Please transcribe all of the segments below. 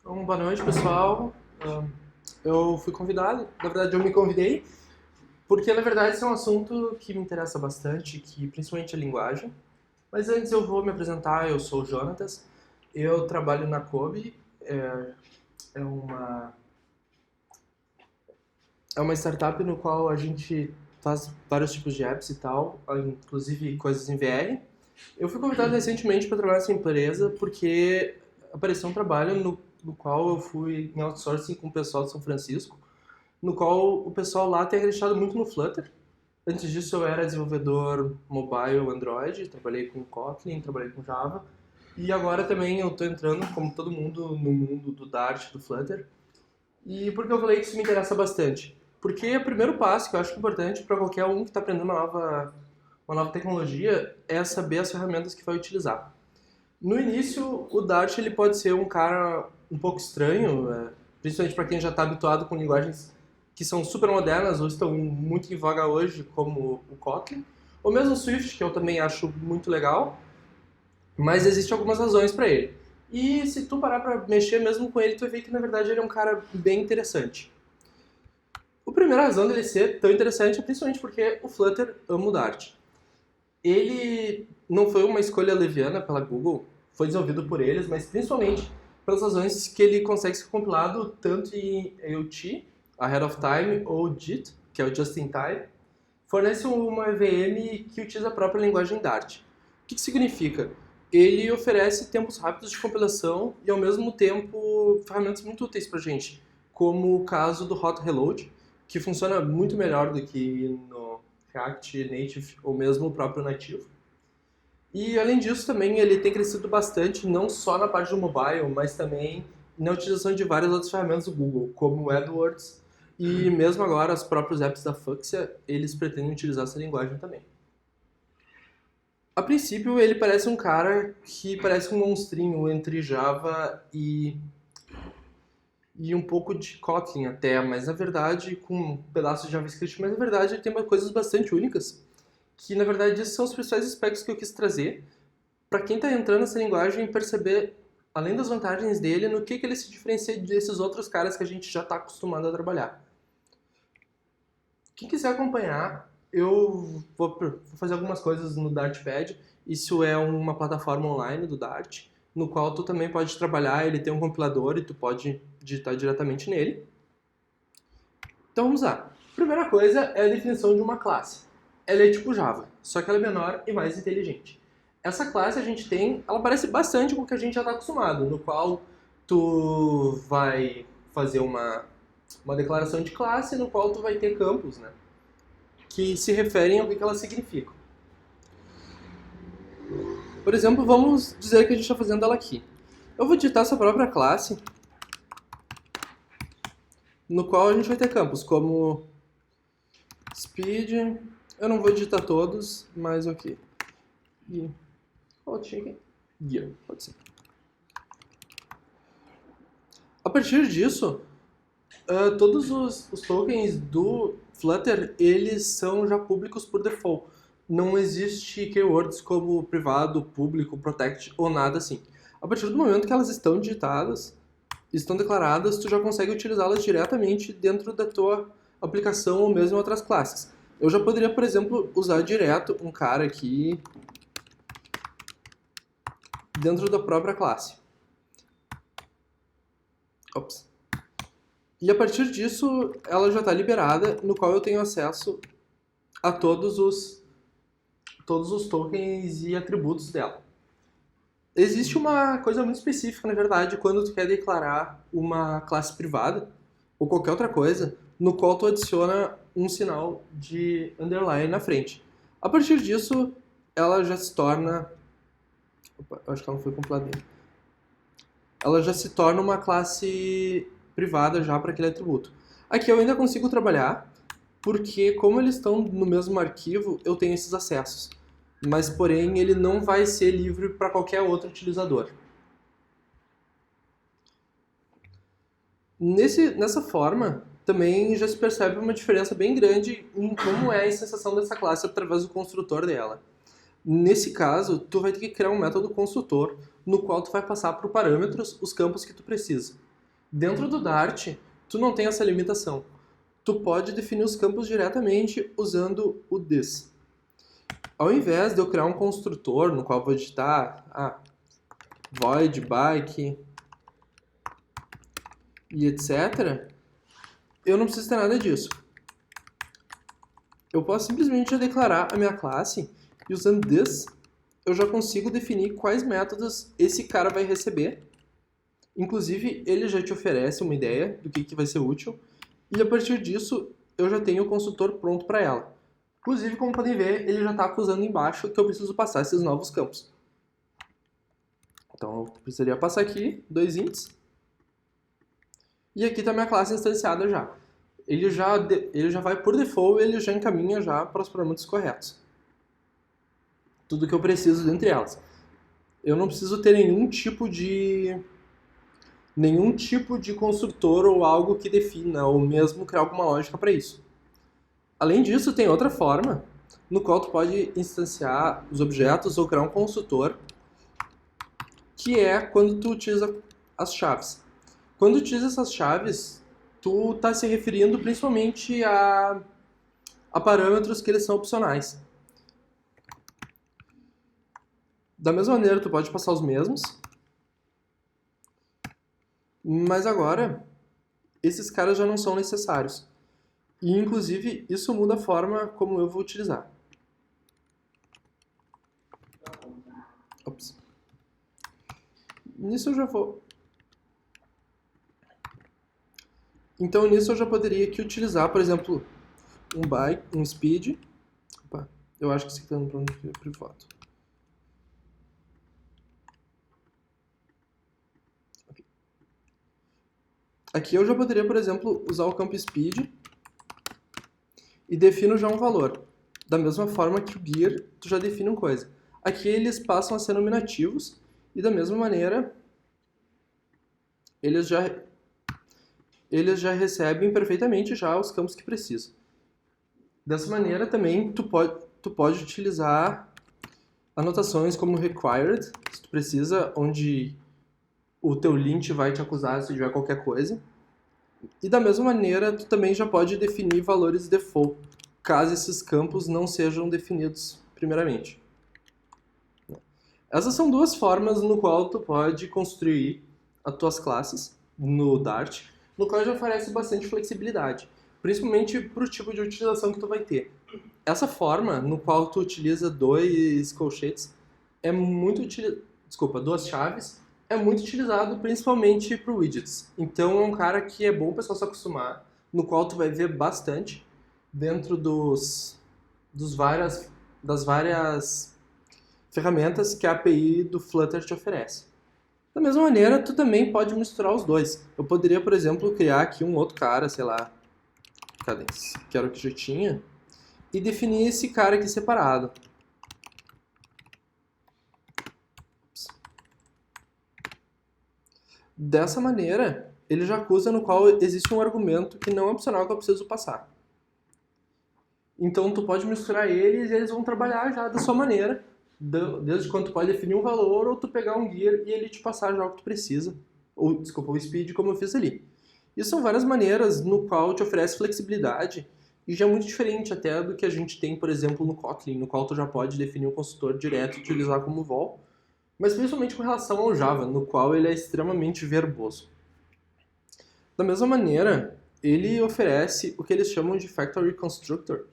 Então, boa noite, pessoal. Eu fui convidado, na verdade eu me convidei, porque na verdade esse é um assunto que me interessa bastante, que principalmente a linguagem. Mas antes eu vou me apresentar, eu sou o Jonatas, eu trabalho na Kobe, é uma, é uma startup no qual a gente faz vários tipos de apps e tal, inclusive coisas em VR. Eu fui convidado recentemente para trabalhar nessa empresa porque apareceu um trabalho no qual eu fui em outsourcing com o pessoal de São Francisco, no qual o pessoal lá tem acreditado muito no Flutter. Antes disso eu era desenvolvedor mobile Android, trabalhei com Kotlin, trabalhei com Java, e agora também eu estou entrando, como todo mundo, no mundo do Dart, do Flutter. E por que eu falei que isso me interessa bastante? Porque o primeiro passo que eu acho que é importante para qualquer um que está aprendendo uma nova tecnologia é saber as ferramentas que vai utilizar. No início, o Dart ele pode ser um cara um pouco estranho, principalmente para quem já está habituado com linguagens que são super modernas ou estão muito em voga hoje, como o Kotlin, ou mesmo o Swift, que eu também acho muito legal, mas existem algumas razões para ele. E se tu parar para mexer mesmo com ele, tu vai ver que na verdade ele é um cara bem interessante. A primeira razão dele ser tão interessante é principalmente porque o Flutter ama o Dart. Ele não foi uma escolha leviana pela Google, foi desenvolvido por eles, mas principalmente pelas razões que ele consegue ser compilado tanto em AOT, Ahead of Time, ou JIT, que é o Just in Time, fornece uma EVM que utiliza a própria linguagem Dart. O que significa? Ele oferece tempos rápidos de compilação e, ao mesmo tempo, ferramentas muito úteis para a gente, como o caso do Hot Reload, que funciona muito melhor do que no React Native ou mesmo o próprio nativo. E, além disso, também ele tem crescido bastante, não só na parte do mobile, mas também na utilização de várias outras ferramentas do Google, como o AdWords, e mesmo agora os próprios apps da Fuchsia, eles pretendem utilizar essa linguagem também. A princípio, ele parece um cara que parece um monstrinho entre Java e um pouco de Kotlin até, mas na verdade, com um pedaço de JavaScript, mas na verdade ele tem coisas bastante únicas, que na verdade esses são os principais aspectos que eu quis trazer para quem está entrando nessa linguagem perceber, além das vantagens dele, no que ele se diferencia desses outros caras que a gente já está acostumado a trabalhar. Quem quiser acompanhar, eu vou fazer algumas coisas no Dartpad. Isso é uma plataforma online do Dart, no qual tu também pode trabalhar, ele tem um compilador e tu pode digitar diretamente nele. Então vamos lá. Primeira coisa é a definição de uma classe. Ela é tipo Java, só que ela é menor e mais inteligente. Essa classe a gente tem, ela parece bastante com o que a gente já está acostumado, no qual tu vai fazer uma declaração de classe, no qual tu vai ter campos, né, que se referem ao que elas significam. Por exemplo, vamos dizer que a gente está fazendo ela aqui. Eu vou digitar essa própria classe, no qual a gente vai ter campos como speed, eu não vou digitar todos, mas ok. E gear, pode ser. A partir disso, todos os tokens do Flutter, eles são já públicos por default. Não existe keywords como privado, público, protect ou nada assim. A partir do momento que elas estão digitadas, estão declaradas, tu já consegue utilizá-las diretamente dentro da tua aplicação ou mesmo em outras classes. Eu já poderia, por exemplo, usar direto um cara aqui dentro da própria classe. Ops. E a partir disso, ela já está liberada, no qual eu tenho acesso a todos os tokens e atributos dela. Existe uma coisa muito específica, na verdade, quando tu quer declarar uma classe privada ou qualquer outra coisa, no qual tu adiciona um sinal de underline na frente. A partir disso, ela já se torna... Opa, acho que ela não foi compilada ainda. Ela já se torna uma classe privada já para aquele atributo. Aqui eu ainda consigo trabalhar, porque como eles estão no mesmo arquivo, eu tenho esses acessos. Mas, porém, ele não vai ser livre para qualquer outro utilizador. Nessa forma, também já se percebe uma diferença bem grande em como é a instanciação dessa classe através do construtor dela. Nesse caso, tu vai ter que criar um método construtor no qual tu vai passar por parâmetros os campos que tu precisa. Dentro do Dart, tu não tem essa limitação. Tu pode definir os campos diretamente usando o this. Ao invés de eu criar um construtor no qual eu vou digitar void, bike e etc., eu não preciso ter nada disso. Eu posso simplesmente declarar a minha classe e usando this, eu já consigo definir quais métodos esse cara vai receber. Inclusive, ele já te oferece uma ideia do que vai ser útil e a partir disso, eu já tenho o construtor pronto para ela. Inclusive, como podem ver, ele já está acusando embaixo que eu preciso passar esses novos campos. Então, eu precisaria passar aqui 2 ints. E aqui está minha classe instanciada já. Ele já vai por default, ele já encaminha já para os parâmetros corretos. Tudo que eu preciso dentre elas. Eu não preciso ter nenhum tipo de construtor ou algo que defina, ou mesmo criar alguma lógica para isso. Além disso, tem outra forma no qual tu pode instanciar os objetos ou criar um construtor, que é quando tu utiliza as chaves. Quando tu utiliza essas chaves, tu está se referindo principalmente a parâmetros que eles são opcionais. Da mesma maneira, tu pode passar os mesmos, mas agora esses caras já não são necessários. E, inclusive, isso muda a forma como eu vou utilizar. Ops. Nisso eu já vou... Então, nisso eu já poderia aqui utilizar, por exemplo, um by, um speed. Opa, eu acho que isso aqui está no plano privado. Aqui eu já poderia, por exemplo, usar o campo speed e defino já um valor. Da mesma forma que o gear, tu já define uma coisa. Aqui eles passam a ser nominativos e da mesma maneira eles já recebem perfeitamente já os campos que precisam. Dessa maneira também tu pode utilizar anotações como required, se tu precisa, onde o teu lint vai te acusar se tiver qualquer coisa. E da mesma maneira, tu também já pode definir valores default, caso esses campos não sejam definidos primeiramente. Essas são duas formas no qual tu pode construir as tuas classes no Dart, no qual já oferece bastante flexibilidade, principalmente para o tipo de utilização que tu vai ter. Essa forma, no qual tu utiliza dois colchetes, duas chaves, é muito utilizado principalmente para widgets. Então é um cara que é bom o pessoal se acostumar, no qual tu vai ver bastante dentro das várias ferramentas que a API do Flutter te oferece. Da mesma maneira, tu também pode misturar os dois. Eu poderia, por exemplo, criar aqui um outro cara, sei lá, Cadence, que era o que já tinha, e definir esse cara aqui separado. Dessa maneira, ele já acusa no qual existe um argumento que não é opcional que eu preciso passar. Então tu pode misturar eles e eles vão trabalhar já da sua maneira, desde quando tu pode definir um valor ou tu pegar um gear e ele te passar já o que tu precisa, ou desculpa, o speed como eu fiz ali. Isso são várias maneiras no qual te oferece flexibilidade e já é muito diferente até do que a gente tem, por exemplo, no Kotlin, no qual tu já pode definir um construtor direto e utilizar como vol, mas principalmente com relação ao Java, no qual ele é extremamente verboso. Da mesma maneira, ele oferece o que eles chamam de Factory Constructor,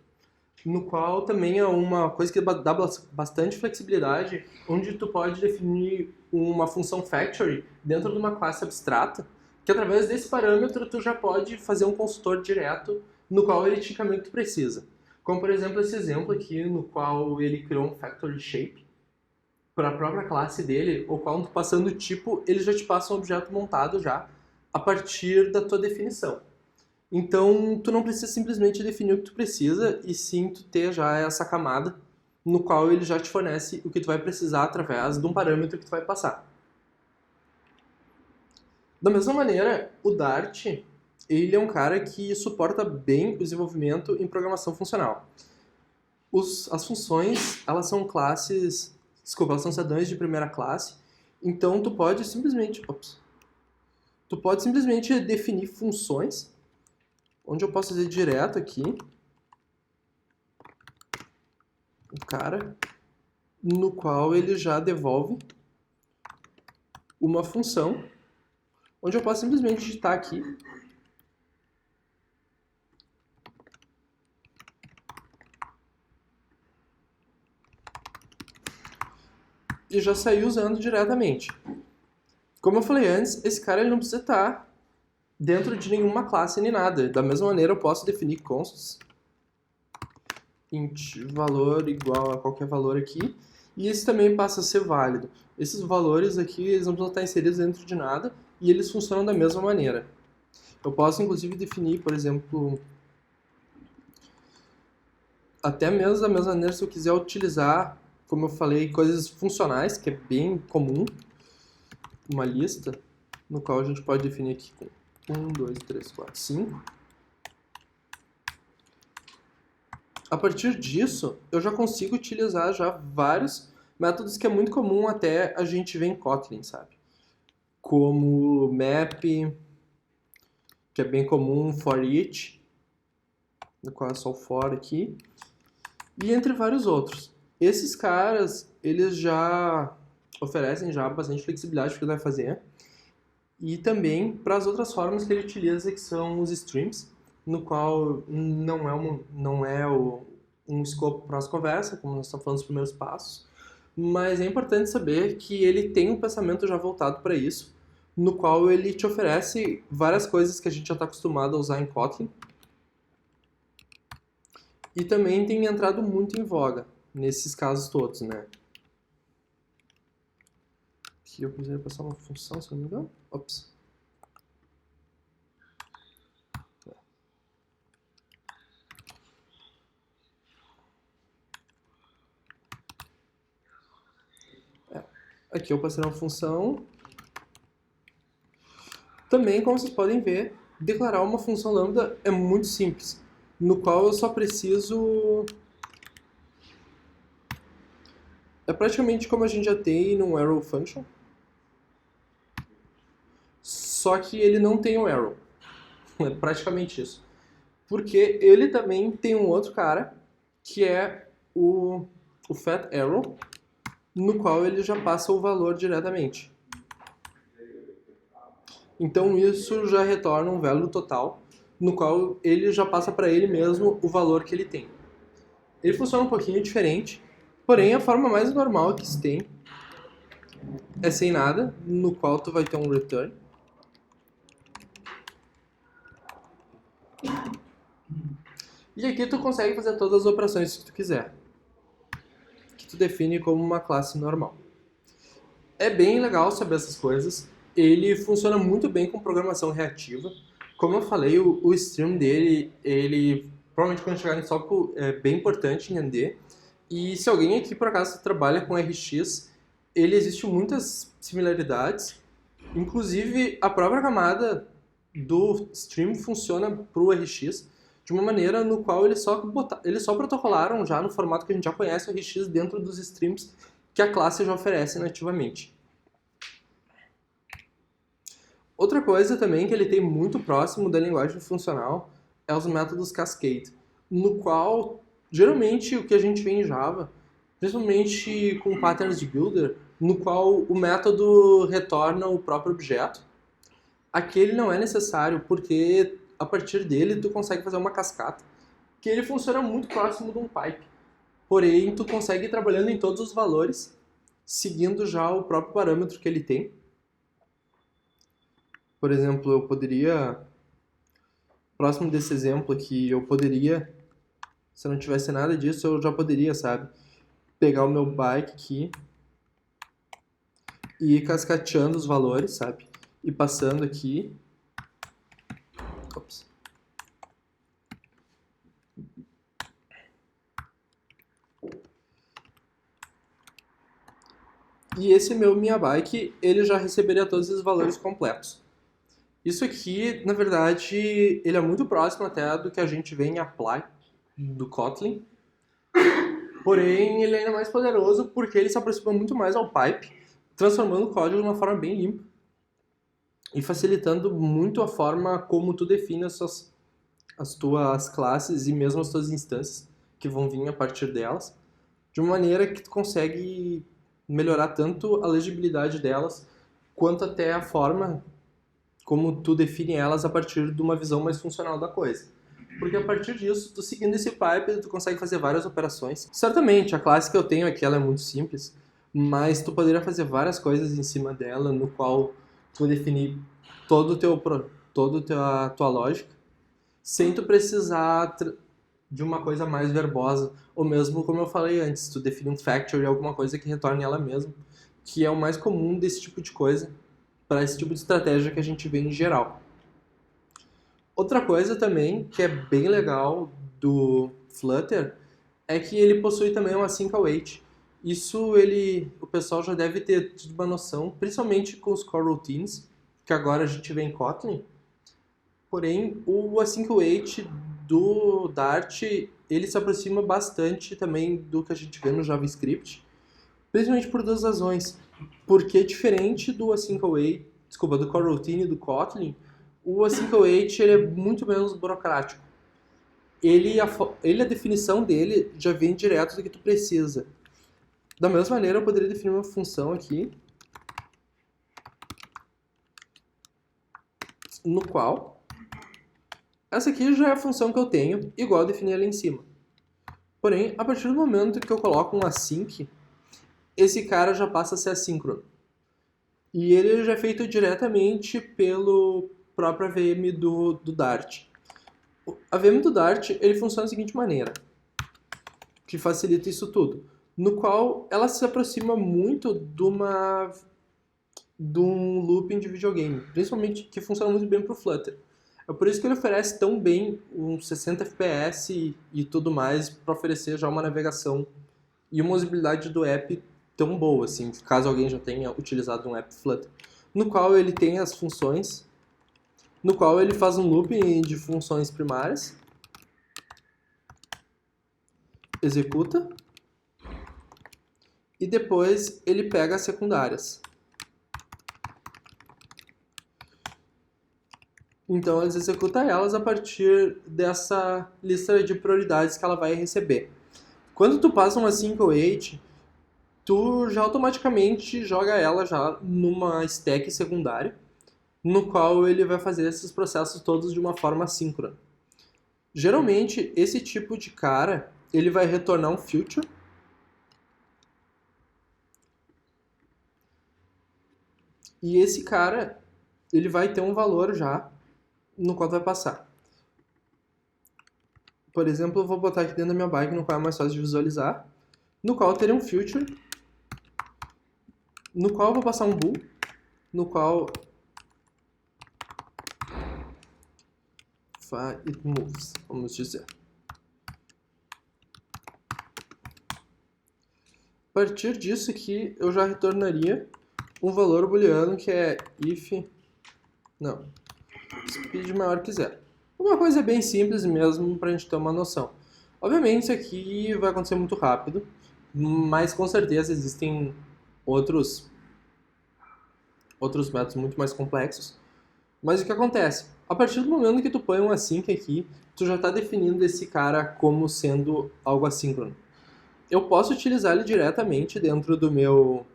no qual também é uma coisa que dá bastante flexibilidade, onde tu pode definir uma função factory dentro de uma classe abstrata, que através desse parâmetro tu já pode fazer um construtor direto no qual ele te encaminha o que tu precisa. Como por exemplo esse exemplo aqui, no qual ele criou um factory shape para a própria classe dele, o qual tu passando o tipo, ele já te passa um objeto montado já a partir da tua definição. Então, tu não precisa simplesmente definir o que tu precisa, e sim tu ter já essa camada no qual ele já te fornece o que tu vai precisar através de um parâmetro que tu vai passar. Da mesma maneira, o Dart, ele é um cara que suporta bem o desenvolvimento em programação funcional. As funções, elas são elas são sedãs de primeira classe, então tu pode simplesmente tu pode simplesmente definir funções, onde eu posso fazer direto aqui, o cara, no qual ele já devolve uma função, onde eu posso simplesmente digitar aqui e já sair usando diretamente. Como eu falei antes, esse cara ele não precisa estar dentro de nenhuma classe nem nada. Da mesma maneira, eu posso definir constants int valor igual a qualquer valor aqui, e esse também passa a ser válido. Esses valores aqui eles não precisam estar inseridos dentro de nada e eles funcionam da mesma maneira. Eu posso inclusive definir, por exemplo, até mesmo da mesma maneira se eu quiser utilizar, como eu falei, coisas funcionais, que é bem comum, uma lista, no qual a gente pode definir aqui com 1, 2, 3, 4, 5. A partir disso, eu já consigo utilizar já vários métodos que é muito comum até a gente ver em Kotlin, sabe? Como map, que é bem comum, for each, no qual é só o for aqui, e entre vários outros. Esses caras, eles já oferecem já bastante flexibilidade para o que ele vai fazer, e também para as outras formas que ele utiliza, que são os streams, no qual não é um escopo para nossa conversa, como nós estamos falando dos primeiros passos, mas é importante saber que ele tem um pensamento já voltado para isso, no qual ele te oferece várias coisas que a gente já está acostumado a usar em Kotlin, e também tem entrado muito em voga nesses casos todos, né? Aqui eu preciso passar uma função, se não me engano. Ops. Aqui eu passei uma função. Também, como vocês podem ver, declarar uma função lambda é muito simples, no qual eu só preciso... É praticamente como a gente já tem no arrow function, só que ele não tem o arrow. É praticamente isso. Porque ele também tem um outro cara, que é o fat arrow, no qual ele já passa o valor diretamente. Então isso já retorna um valor total, no qual ele já passa para ele mesmo o valor que ele tem. Ele funciona um pouquinho diferente, porém a forma mais normal que se tem é sem nada, no qual tu vai ter um return. E aqui tu consegue fazer todas as operações que tu quiser, que tu define como uma classe normal. É bem legal saber essas coisas. Ele funciona muito bem com programação reativa. Como eu falei, o stream dele, ele provavelmente quando chegar em tópico é bem importante entender. E se alguém aqui por acaso trabalha com RX, ele existe muitas similaridades. Inclusive a própria camada do stream funciona para o RX de uma maneira no qual eles só protocolaram já no formato que a gente já conhece o RX dentro dos streams que a classe já oferece nativamente. Outra coisa também que ele tem muito próximo da linguagem funcional é os métodos Cascade, no qual geralmente o que a gente vê em Java, principalmente com patterns de builder, no qual o método retorna o próprio objeto. Aqui ele não é necessário porque a partir dele tu consegue fazer uma cascata, que ele funciona muito próximo de um pipe. Porém, tu consegue ir trabalhando em todos os valores, seguindo já o próprio parâmetro que ele tem. Por exemplo, eu poderia, próximo desse exemplo aqui, eu poderia, se não tivesse nada disso, eu já poderia, sabe, pegar o meu bike aqui e ir cascateando os valores, sabe, e passando aqui. Ops. E esse meu minha bike, ele já receberia todos esses valores completos. Isso aqui, na verdade, ele é muito próximo até do que a gente vê em apply do Kotlin. Porém, ele é ainda mais poderoso porque ele se aproxima muito mais ao pipe, transformando o código de uma forma bem limpa. e facilitando muito a forma como tu define as tuas classes e mesmo as tuas instâncias que vão vir a partir delas, de uma maneira que tu consegue melhorar tanto a legibilidade delas, quanto até a forma como tu define elas a partir de uma visão mais funcional da coisa. Porque a partir disso, tu seguindo esse pipe, tu consegue fazer várias operações. Certamente, a classe que eu tenho aqui ela é muito simples, mas tu poderia fazer várias coisas em cima dela, no qual tu vai definir toda a tua lógica, sem tu precisar de uma coisa mais verbosa, ou mesmo, como eu falei antes, tu definir um factory, alguma coisa que retorne ela mesma, que é o mais comum desse tipo de coisa, para esse tipo de estratégia que a gente vê em geral. Outra coisa também que é bem legal do Flutter é que ele possui também uma async await. Isso o pessoal já deve ter tido uma noção, principalmente com os coroutines, que agora a gente vê em Kotlin. Porém, o async await do Dart, ele se aproxima bastante também do que a gente vê no JavaScript, principalmente por duas razões. Porque diferente do async await, desculpa, do coroutine e do Kotlin, o async await ele é muito menos burocrático. A definição dele já vem direto do que tu precisa. Da mesma maneira, eu poderia definir uma função aqui, no qual essa aqui já é a função que eu tenho, igual eu defini ela em cima. Porém, a partir do momento que eu coloco um async, esse cara já passa a ser assíncrono. E ele já é feito diretamente pelo próprio AVM do Dart. A VM do Dart ele funciona da seguinte maneira, que facilita isso tudo, no qual ela se aproxima muito de um looping de videogame, principalmente que funciona muito bem para o Flutter. É por isso que ele oferece tão bem uns 60 FPS e tudo mais para oferecer já uma navegação e uma usabilidade do app tão boa, assim, caso alguém já tenha utilizado um app Flutter, no qual ele tem as funções, no qual ele faz um looping de funções primárias, executa, e depois ele pega as secundárias. Então ele executa elas a partir dessa lista de prioridades que ela vai receber. Quando tu passa uma async await, tu já automaticamente joga ela já numa stack secundária, no qual ele vai fazer esses processos todos de uma forma assíncrona. Geralmente, esse tipo de cara, ele vai retornar um future, e esse cara, ele vai ter um valor já no qual vai passar. Por exemplo, eu vou botar aqui dentro da minha bike, no qual é mais fácil de visualizar, no qual eu terei um future, no qual eu vou passar um bool, no qual it moves, vamos dizer. A partir disso aqui, eu já retornaria um valor booleano que é if, não, speed maior que zero. Uma coisa bem simples mesmo para a gente ter uma noção. Obviamente isso aqui vai acontecer muito rápido, mas com certeza existem outros métodos muito mais complexos. Mas o que acontece? A partir do momento que tu põe um async aqui, tu já está definindo esse cara como sendo algo assíncrono. Eu posso utilizar ele diretamente dentro do meu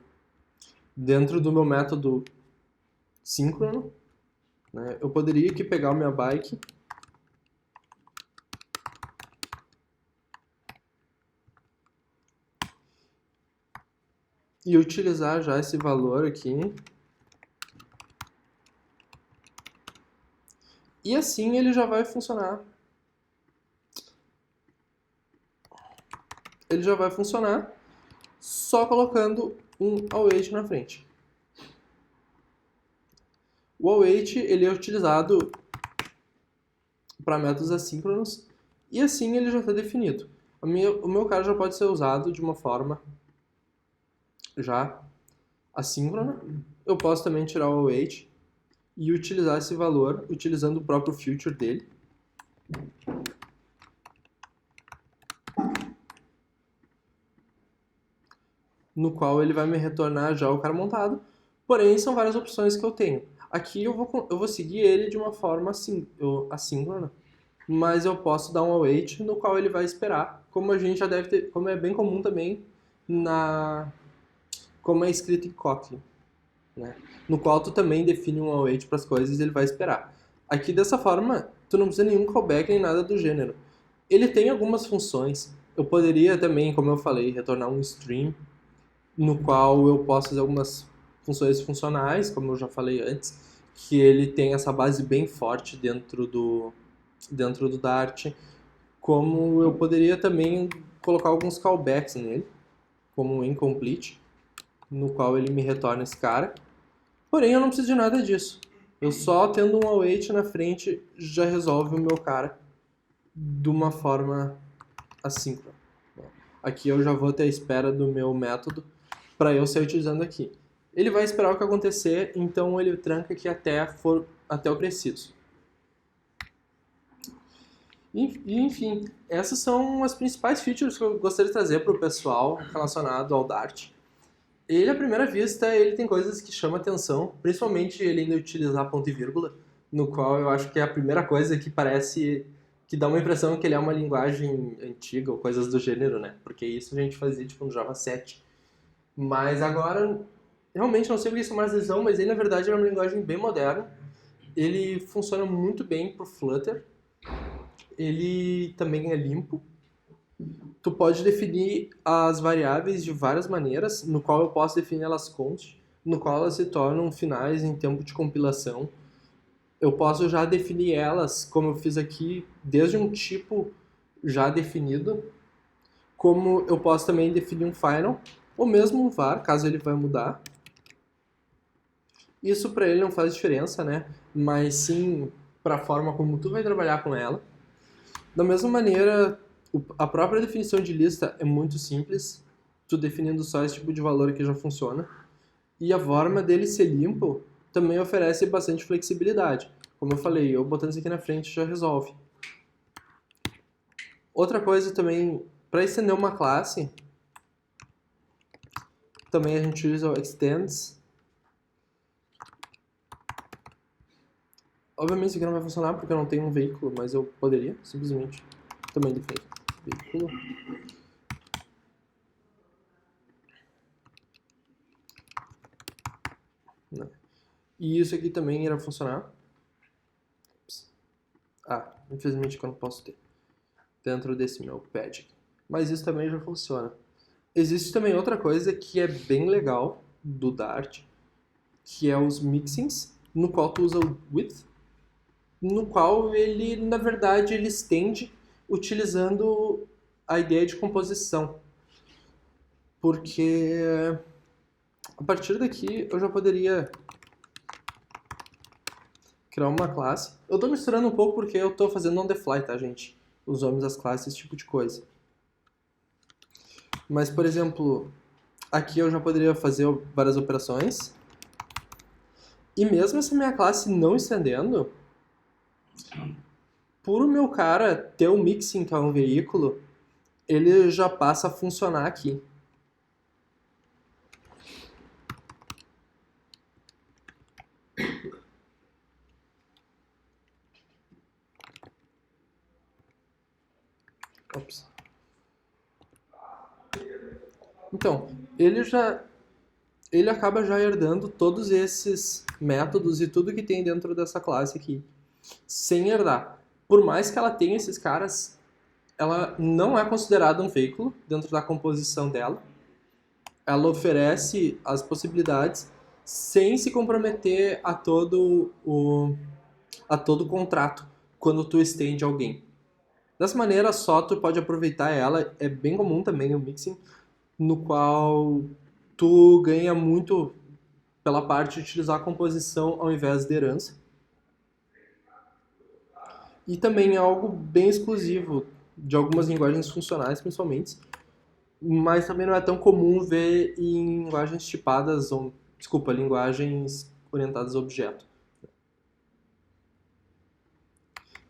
método síncrono, né? Eu poderia aqui pegar a minha bike e utilizar já esse valor aqui. E assim ele já vai funcionar. Ele já vai funcionar só colocando um await na frente. O await ele é utilizado para métodos assíncronos e assim ele já está definido. O meu cara já pode ser usado de uma forma já assíncrona. Eu posso também tirar o await e utilizar esse valor utilizando o próprio future dele. No qual ele vai me retornar já o cara montado. Porém, são várias opções que eu tenho. Aqui eu vou seguir ele de uma forma assíncrona, mas eu posso dar um await no qual ele vai esperar, como a gente já deve ter, como é bem comum também na como é escrito em Kotlin, né? No qual tu também define um await para as coisas e ele vai esperar. Aqui dessa forma, tu não precisa nenhum callback nem nada do gênero. Ele tem algumas funções. Eu poderia também, como eu falei, retornar um stream no qual eu posso fazer algumas funções funcionais, como eu já falei antes, que ele tem essa base bem forte dentro do Dart, como eu poderia também colocar alguns callbacks nele, como um incomplete, no qual ele me retorna esse cara. Porém, eu não preciso de nada disso. Eu só tendo um await na frente já resolve o meu cara de uma forma assíncrona. Aqui eu já vou ter a espera do meu método para eu sair utilizando aqui. Ele vai esperar o que acontecer, então ele tranca aqui até o preciso. E, enfim, essas são as principais features que eu gostaria de trazer para o pessoal relacionado ao Dart. Ele, à primeira vista, ele tem coisas que chamam atenção, principalmente ele ainda utilizar ponto e vírgula, no qual eu acho que é a primeira coisa que parece, que dá uma impressão que ele é uma linguagem antiga ou coisas do gênero, né? Porque isso a gente fazia tipo no Java 7. Mas agora, realmente não sei porque isso é uma decisão, mas ele na verdade é uma linguagem bem moderna. Ele funciona muito bem pro Flutter. Ele também é limpo. Tu pode definir as variáveis de várias maneiras, no qual eu posso definir elas const, no qual elas se tornam finais em tempo de compilação. Eu posso já definir elas, como eu fiz aqui, desde um tipo já definido, como eu posso também definir um final, ou mesmo um var, caso ele vai mudar. Isso para ele não faz diferença, né? Mas sim para a forma como tu vai trabalhar com ela. Da mesma maneira, a própria definição de lista é muito simples. Tu definindo só esse tipo de valor aqui já funciona. E a forma dele ser limpo também oferece bastante flexibilidade. Como eu falei, eu botando isso aqui na frente já resolve. Outra coisa também, para estender uma classe, também a gente usa o extends. Obviamente isso aqui não vai funcionar porque eu não tenho um veículo, mas eu poderia, simplesmente, também definir veículo. Não. E isso aqui também irá funcionar. Infelizmente que eu não posso ter dentro desse meu pad. Mas isso também já funciona. Existe também outra coisa que é bem legal do Dart, que é os mixins, no qual tu usa o width, no qual ele, na verdade, ele estende utilizando a ideia de composição. Porque a partir daqui eu já poderia criar uma classe. Eu tô misturando um pouco porque eu tô fazendo on the fly, tá, gente? Os nomes das classes, esse tipo de coisa. Mas, por exemplo, aqui eu já poderia fazer várias operações. E mesmo essa minha classe não estendendo, por o meu cara ter o mixing, que é um veículo, ele já passa a funcionar aqui. Ops. Então, ele acaba já herdando todos esses métodos e tudo que tem dentro dessa classe aqui, sem herdar. Por mais que ela tenha esses caras, ela não é considerada um veículo dentro da composição dela. Ela oferece as possibilidades sem se comprometer a todo o contrato quando tu estende alguém. Dessa maneira, só tu pode aproveitar ela. É bem comum também o mixing, no qual tu ganha muito pela parte de utilizar a composição ao invés de herança. E também é algo bem exclusivo de algumas linguagens funcionais, principalmente, mas também não é tão comum ver em linguagens tipadas, linguagens orientadas a objeto.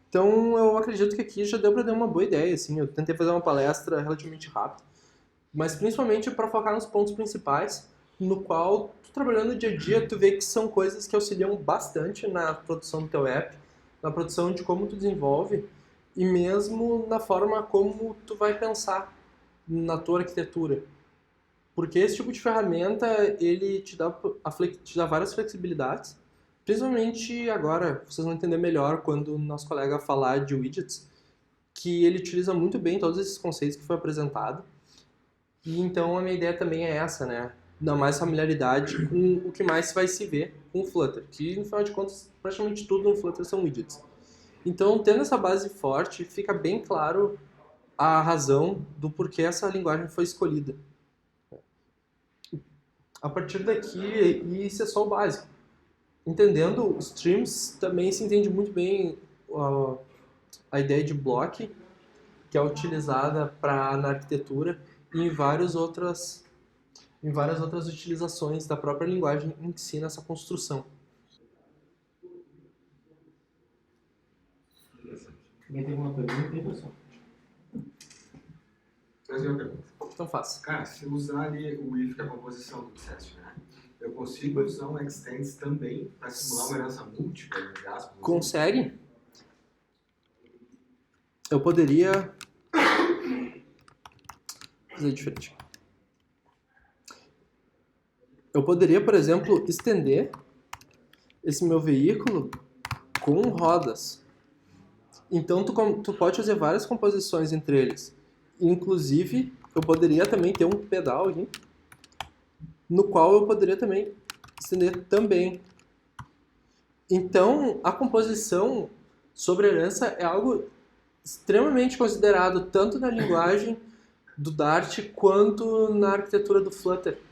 Então eu acredito que aqui já deu para dar uma boa ideia, assim. Eu tentei fazer uma palestra relativamente rápida, mas principalmente para focar nos pontos principais. no qual, tu trabalhando no dia a dia, tu vê que são coisas que auxiliam bastante na produção do teu app, na produção de como tu desenvolve e mesmo na forma como tu vai pensar na tua arquitetura. Porque esse tipo de ferramenta, ele te dá várias flexibilidades, principalmente agora, vocês vão entender melhor quando o nosso colega falar de widgets, que ele utiliza muito bem todos esses conceitos que foi apresentado. E então a minha ideia também é essa, né? Dar mais familiaridade com o que mais vai se ver com o Flutter, que no final de contas praticamente tudo no Flutter são widgets. Então, tendo essa base forte, fica bem claro a razão do porquê essa linguagem foi escolhida. A partir daqui, isso é só o básico. Entendendo os streams, também se entende muito bem a ideia de block, que é utilizada na arquitetura e em várias outras utilizações da própria linguagem em si nessa construção. Alguém tem alguma pergunta aí, pessoal? Mas eu pergunto. Então faça. Cara, se usar ali o if, que é a composição do teste, né? Eu consigo usar um extends também para simular uma herança múltipla, entre aspas? Consegue? Eu poderia fazer diferente. Eu poderia, por exemplo, estender esse meu veículo com rodas. Então tu pode fazer várias composições entre eles. Inclusive, eu poderia também ter um pedal aqui, no qual eu poderia também estender também. Então, a composição sobre herança é algo extremamente considerado tanto na linguagem do Dart quanto na arquitetura do Flutter.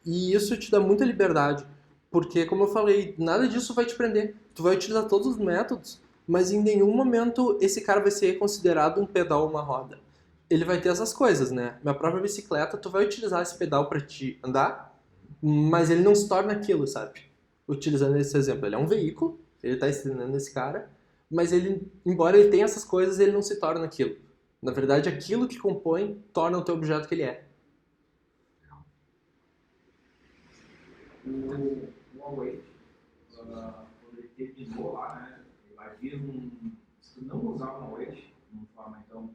E isso te dá muita liberdade, porque, como eu falei, nada disso vai te prender. Tu vai utilizar todos os métodos, mas em nenhum momento esse cara vai ser considerado um pedal ou uma roda. Ele vai ter essas coisas, né? Minha própria bicicleta, tu vai utilizar esse pedal para te andar, mas ele não se torna aquilo, sabe? Utilizando esse exemplo, ele é um veículo, ele está ensinando esse cara, mas ele, embora ele tenha essas coisas, ele não se torna aquilo. Na verdade, aquilo que compõe torna o teu objeto que ele é. O await, quando ele terminou lá, né, ele vai vir se tu não usar um await, de uma forma então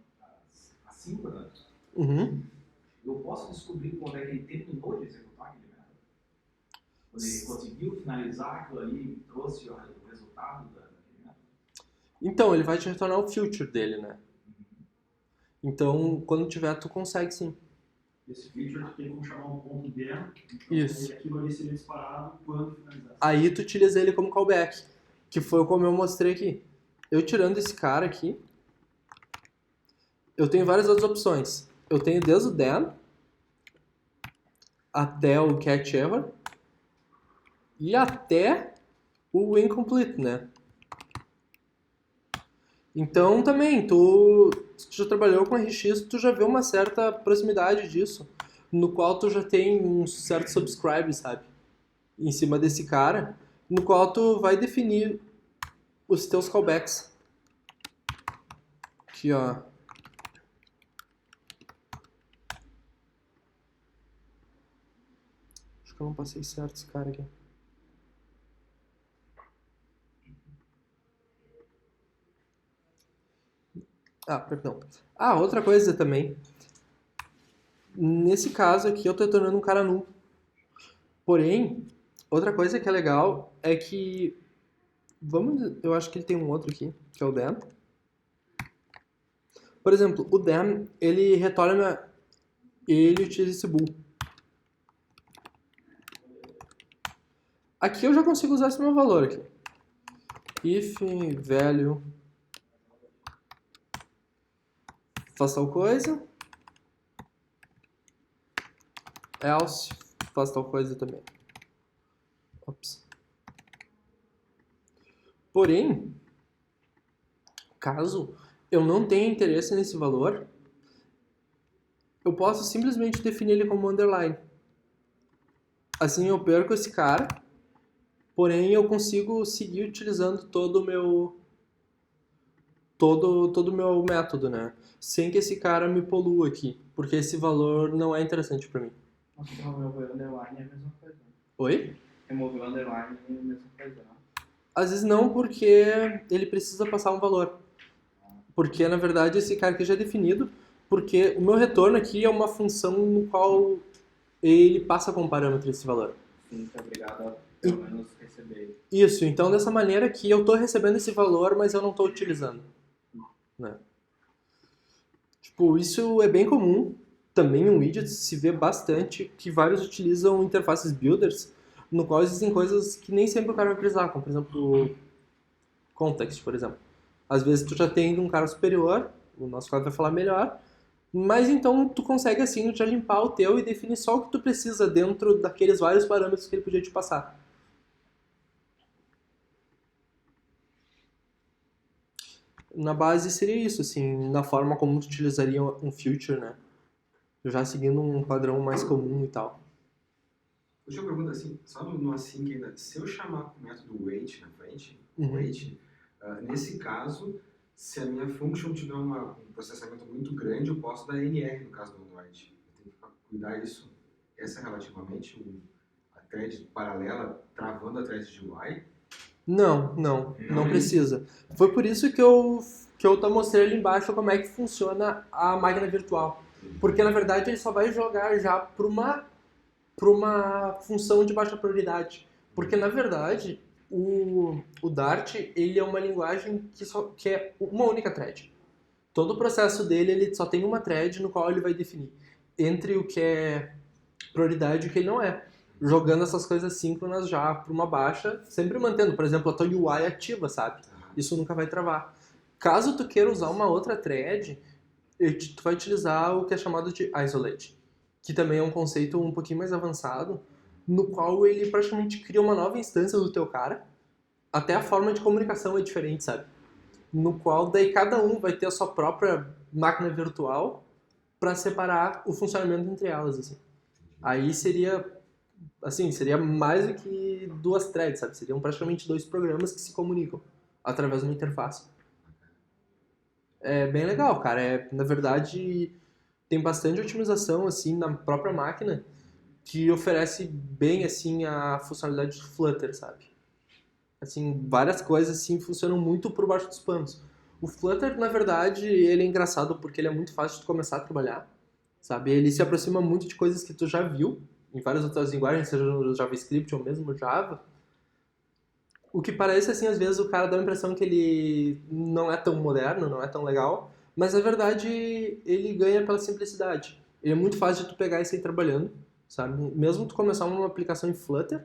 assíncrona, eu posso descobrir quando é que ele terminou de executar aquele método. Quando ele conseguiu finalizar aquilo ali e trouxe o resultado daquele método. Então, ele vai te retornar o future dele, né? Então, quando tiver, tu consegue sim. Esse feature tu tem como chamar um ponto demo, então Isso. aquilo ali seria disparado quando finalizar. Aí tu utiliza ele como callback, que foi como eu mostrei aqui. Eu tirando esse cara aqui, eu tenho várias outras opções. Eu tenho desde o then até o catch error e até o incomplete, né? Então também, se tu já trabalhou com RX, tu já vê uma certa proximidade disso, no qual tu já tem um certo subscribe, sabe? Em cima desse cara, no qual tu vai definir os teus callbacks. Aqui, ó. Acho que eu não passei certo esse cara aqui. Ah, perdão. Ah, outra coisa também. Nesse caso aqui eu tô tornando um cara nulo. Porém, outra coisa que é legal é que eu acho que ele tem um outro aqui, que é o then. Por exemplo, o then, ele retorna, ele utiliza esse bool. Aqui eu já consigo usar esse meu valor aqui. If value faz tal coisa, else faz tal coisa também. Ops. Porém, caso eu não tenha interesse nesse valor, eu posso simplesmente definir ele como underline. Assim eu perco esse cara, porém eu consigo seguir utilizando todo o meu método, né? Sem que esse cara me polua aqui, porque esse valor não é interessante para mim. Nossa, remover o underline é a mesma coisa. Oi? Remover o underline é a mesma coisa, né? Às vezes não, porque ele precisa passar um valor. Porque, na verdade, esse cara aqui já é definido, porque o meu retorno aqui é uma função no qual ele passa como parâmetro esse valor. Sim, você é obrigado a, pelo menos, receber. Isso, então dessa maneira aqui eu estou recebendo esse valor, mas eu não estou utilizando. Né? Tipo, isso é bem comum. Também em widgets se vê bastante que vários utilizam interfaces builders, no qual existem coisas que nem sempre o cara vai precisar, como por exemplo context, por exemplo. Às vezes tu já tem um cara superior, o nosso cara vai falar melhor, mas então tu consegue assim já limpar o teu e definir só o que tu precisa dentro daqueles vários parâmetros que ele podia te passar. Na base seria isso, assim, na forma como tu utilizaria um feature, né? Já seguindo um padrão mais comum e tal. Deixa eu perguntar assim, só no async ainda, se eu chamar com o método wait na frente, nesse caso, se a minha function tiver um processamento muito grande, eu posso dar NR no caso do onWrite. Eu tenho que cuidar disso. Essa é relativamente a thread paralela travando a thread de UI. Não precisa. Foi por isso que eu mostrei ali embaixo como é que funciona a máquina virtual. Porque na verdade ele só vai jogar já para uma função de baixa prioridade. Porque na verdade o Dart ele é uma linguagem que é uma única thread. Todo o processo dele ele só tem uma thread no qual ele vai definir entre o que é prioridade e o que não é. Jogando essas coisas síncronas já para uma baixa, sempre mantendo, por exemplo, a tua UI ativa, sabe? Isso nunca vai travar. Caso tu queira usar uma outra thread, tu vai utilizar o que é chamado de isolate, que também é um conceito um pouquinho mais avançado, no qual ele praticamente cria uma nova instância do teu cara, até a forma de comunicação é diferente, sabe? No qual daí cada um vai ter a sua própria máquina virtual para separar o funcionamento entre elas, assim. Aí seria mais do que duas threads, sabe? Seriam praticamente dois programas que se comunicam através de uma interface. É bem legal, cara. Na verdade, tem bastante otimização, assim, na própria máquina que oferece bem, assim, a funcionalidade do Flutter, sabe? Assim, várias coisas, assim, funcionam muito por baixo dos panos. O Flutter, na verdade, ele é engraçado porque ele é muito fácil de começar a trabalhar, sabe? Ele se aproxima muito de coisas que tu já viu em várias outras linguagens, seja no JavaScript ou mesmo no Java. O que parece, assim, às vezes o cara dá a impressão que ele não é tão moderno, não é tão legal, mas na verdade ele ganha pela simplicidade. Ele é muito fácil de tu pegar e sair trabalhando, sabe? Mesmo tu começar uma aplicação em Flutter,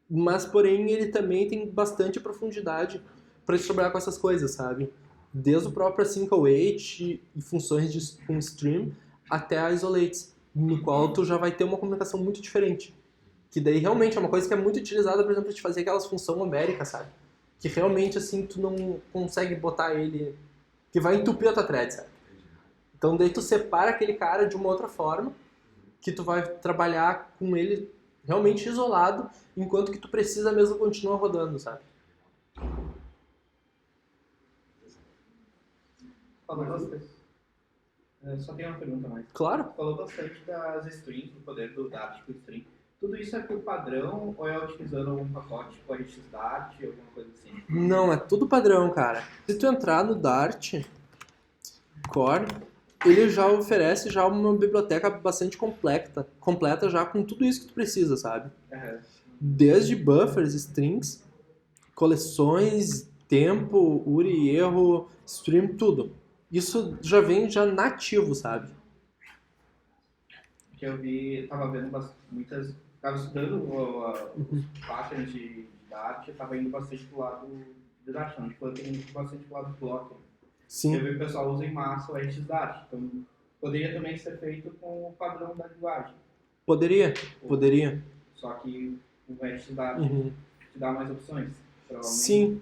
mas porém ele também tem bastante profundidade para trabalhar com essas coisas, sabe? Desde o próprio async await e funções com stream até a isolates, no qual tu já vai ter uma comunicação muito diferente. Que daí realmente é uma coisa que é muito utilizada, por exemplo, de fazer aquelas funções numéricas, sabe? Que realmente assim tu não consegue botar ele, que vai entupir a tua thread, sabe? Então daí tu separa aquele cara de uma outra forma, que tu vai trabalhar com ele realmente isolado, enquanto que tu precisa mesmo continuar rodando, sabe? Falou bastante. Só tem uma pergunta mais. Claro. Falou bastante das strings, do poder do Dart com string. Tudo isso é por padrão ou é utilizando algum pacote tipo RxDart, alguma coisa assim? Não, é tudo padrão, cara. Se tu entrar no Dart Core, ele já oferece já uma biblioteca bastante completa já com tudo isso que tu precisa, sabe? Uhum. Desde buffers, strings, coleções, tempo, URI, erro, stream, tudo. Isso já vem já nativo, sabe? Que eu vi, tava vendo muitas, tava estudando os patterns de Dart, tava indo bastante pro lado de Dart, não, tipo, tem indo bastante pro lado do Block. Sim. Eu vi que o pessoal usa em massa o RxDart, então poderia também ser feito com o padrão da linguagem. Poderia. Só que o RxDart te dá mais opções, provavelmente. Sim.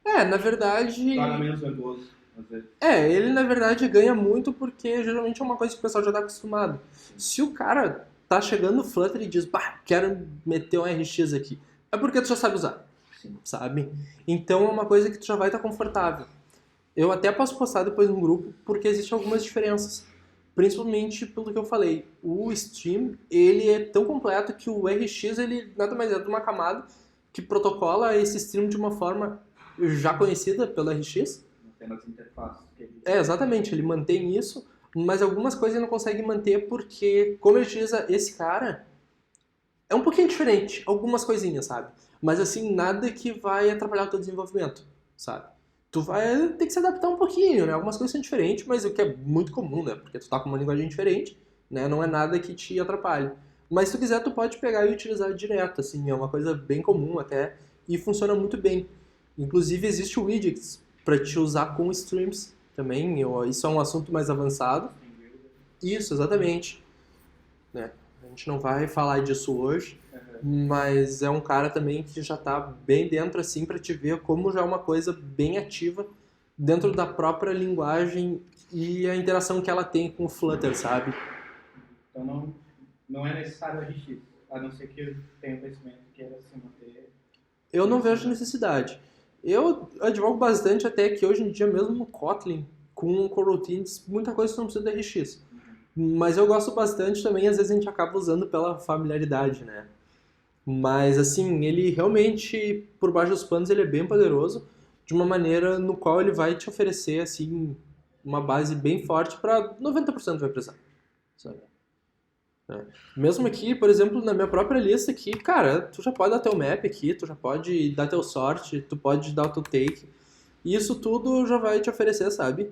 Na verdade... Torna menos verboso, às vezes. Ele na verdade ganha muito porque geralmente é uma coisa que o pessoal já tá acostumado. Se o cara tá chegando no Flutter e diz, quero meter um RX aqui, é porque tu já sabe usar, sabe? Então é uma coisa que tu já vai estar confortável. Eu até posso postar depois no grupo porque existem algumas diferenças. Principalmente pelo que eu falei, o Stream, ele é tão completo que o RX, ele nada mais é de uma camada que protocola esse stream de uma forma já conhecida pelo RX. Apenas interfaces. Exatamente, ele mantém isso, mas algumas coisas ele não consegue manter porque, como ele utiliza esse cara, é um pouquinho diferente, algumas coisinhas, sabe? Mas assim, nada que vai atrapalhar o teu desenvolvimento, sabe? Tu vai ter que se adaptar um pouquinho, né? Algumas coisas são diferentes, mas o que é muito comum, né? Porque tu tá com uma linguagem diferente, né? Não é nada que te atrapalhe. Mas se tu quiser, tu pode pegar e utilizar direto, assim, é uma coisa bem comum até, e funciona muito bem. Inclusive, existe o widgets para te usar com streams também, isso é um assunto mais avançado. Isso, exatamente. Né? A gente não vai falar disso hoje, mas é um cara também que já tá bem dentro, assim, para te ver como já é uma coisa bem ativa dentro da própria linguagem e a interação que ela tem com o Flutter, sabe? Então não é necessário RX, a não ser que eu tenha conhecimento que queira se manter. Eu não vejo necessidade. Eu advogo bastante até que hoje em dia, mesmo no Kotlin, com coroutines, muita coisa não precisa de RX. Mas eu gosto bastante também, às vezes a gente acaba usando pela familiaridade, né? Mas assim, ele realmente, por baixo dos panos, ele é bem poderoso, de uma maneira no qual ele vai te oferecer, assim, uma base bem forte para 90% vai precisar, sabe? Mesmo aqui, por exemplo, na minha própria lista aqui, cara, tu já pode dar teu map aqui, tu já pode dar teu sort, tu pode dar o teu take, e isso tudo já vai te oferecer, sabe?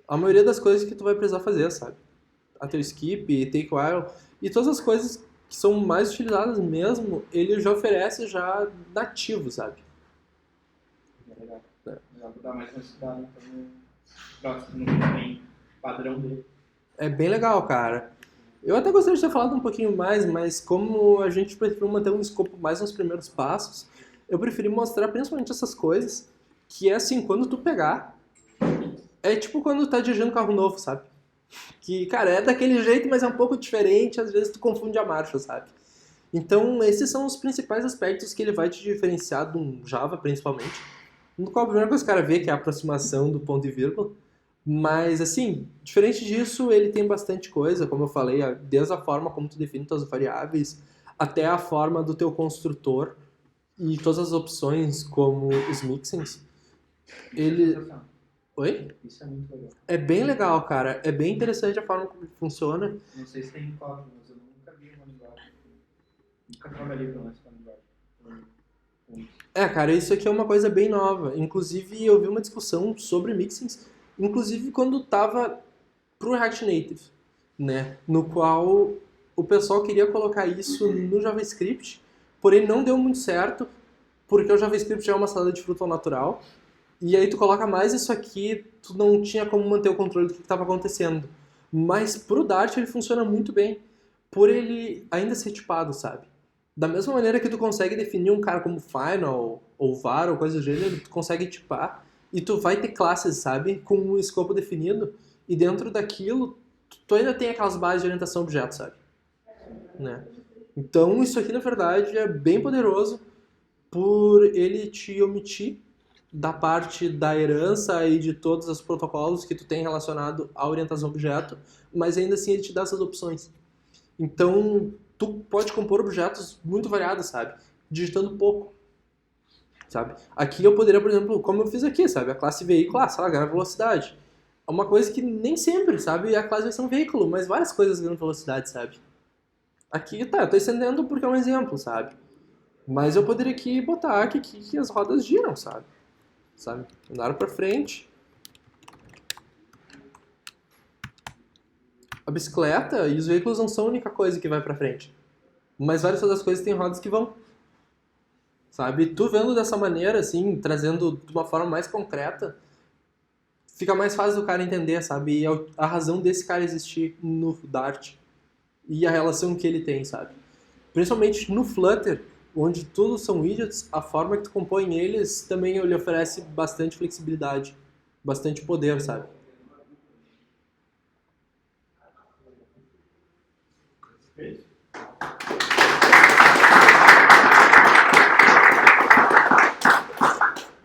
A maioria das coisas que tu vai precisar fazer, sabe? A teu skip, take while, e todas as coisas que são mais utilizadas mesmo, ele já oferece já nativo, sabe? É legal. Vou dar mais uma estudada no padrão dele. É bem legal, cara. Eu até gostaria de ter falado um pouquinho mais, mas como a gente preferiu manter um escopo mais nos primeiros passos, eu preferi mostrar principalmente essas coisas, que é assim, quando tu pegar, é tipo quando tu tá dirigindo um carro novo, sabe? Que, cara, é daquele jeito, mas é um pouco diferente, às vezes tu confunde a marcha, sabe? Então, esses são os principais aspectos que ele vai te diferenciar de um Java, principalmente, no qual a primeira coisa que o cara vê que é a aproximação do ponto e vírgula. Mas, assim, diferente disso, ele tem bastante coisa, como eu falei, desde a forma como tu define tuas variáveis, até a forma do teu construtor e todas as opções, como os mixins. Ele... Oi? Isso é muito legal. É bem legal, cara. É bem interessante a forma como ele funciona. Não sei se tem em Kotlin, mas eu nunca vi uma linguagem. Nunca trabalhei pelo menos com a linguagem. Cara, isso aqui é uma coisa bem nova. Inclusive, eu vi uma discussão sobre mixins, inclusive quando tava pro React Native, né? No qual o pessoal queria colocar isso no JavaScript, porém não deu muito certo, porque o JavaScript já é uma salada de fruta ao natural, e aí tu coloca mais isso aqui, tu não tinha como manter o controle do que estava acontecendo. Mas pro Dart ele funciona muito bem, por ele ainda ser tipado, sabe? Da mesma maneira que tu consegue definir um cara como final, ou var, ou coisa do gênero, tu consegue tipar, e tu vai ter classes, sabe? Com um escopo definido, e dentro daquilo, tu ainda tem aquelas bases de orientação a objeto, sabe? Né? Então isso aqui, na verdade, é bem poderoso por ele te omitir da parte da herança e de todos os protocolos que tu tem relacionado à orientação a objeto, mas ainda assim ele te dá essas opções. Então, tu pode compor objetos muito variados, sabe? Digitando pouco, sabe? Aqui eu poderia, por exemplo, como eu fiz aqui, sabe? A classe veículo, sei lá, ganha velocidade. É uma coisa que nem sempre, sabe? A classe vai ser um veículo, mas várias coisas ganham velocidade, sabe? Aqui, tá, eu tô estendendo porque é um exemplo, sabe? Mas eu poderia aqui botar que as rodas giram, sabe? Andaram pra frente. A bicicleta e os veículos não são a única coisa que vai pra frente. Mas várias outras coisas têm rodas que vão. Sabe? Tu vendo dessa maneira, assim, trazendo de uma forma mais concreta, fica mais fácil do cara entender, sabe? E a razão desse cara existir no Dart. E a relação que ele tem, sabe? Principalmente no Flutter, onde tudo são widgets, a forma que tu compõe eles também lhe oferece bastante flexibilidade, bastante poder, sabe?